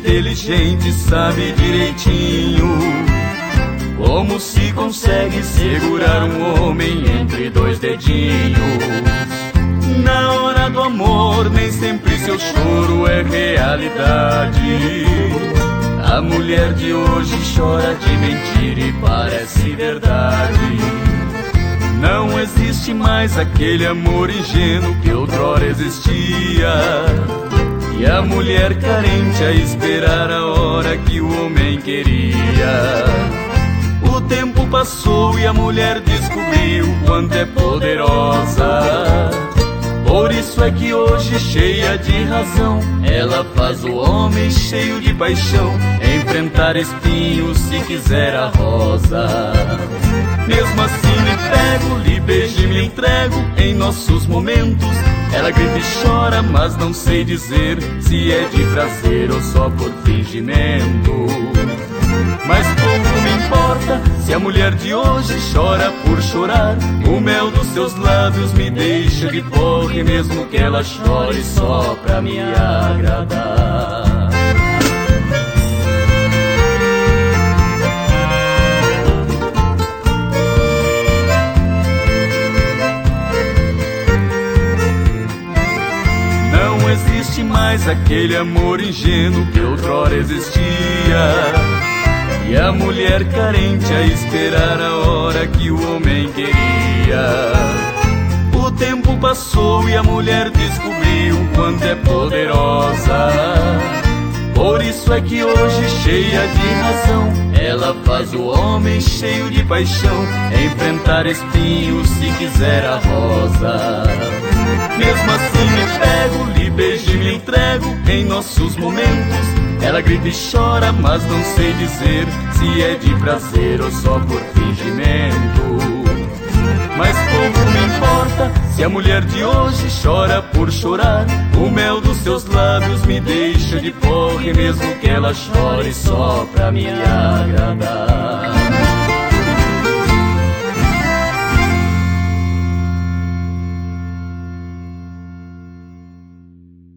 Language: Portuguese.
inteligente, sabe direitinho como se consegue segurar um homem entre dois dedinhos. Na hora do amor, nem sempre seu choro é realidade. A mulher de hoje chora de mentira e parece verdade. Não existe mais aquele amor ingênuo que outrora existia, e a mulher carente a esperar a hora que o homem queria. O tempo passou e a mulher descobriu quanto é poderosa. Por isso é que hoje, cheia de razão, ela faz o homem cheio de paixão enfrentar espinhos se quiser a rosa. Mesmo assim lhe pego, lhe beijo e me entrego em nossos momentos. Ela grita e chora, mas não sei dizer se é de prazer ou só por fingimento. Mas pouco me importa se a mulher de hoje chora por chorar. O mel dos seus lábios me deixa de porre, mesmo que ela chore só pra me agradar. Não existe mais aquele amor ingênuo que outrora existia, e a mulher carente a esperar a hora que o homem queria. O tempo passou e a mulher descobriu quanto é poderosa. Por isso é que hoje, cheia de razão, ela faz o homem cheio de paixão enfrentar espinhos se quiser a rosa. Mesmo assim me pego, lhe beijo e me entrego em nossos momentos. Ela grita e chora, mas não sei dizer se é de prazer ou só por fingimento. Mas pouco me importa se a mulher de hoje chora por chorar. O mel dos seus lábios me deixa de porre, mesmo que ela chore só pra me agradar.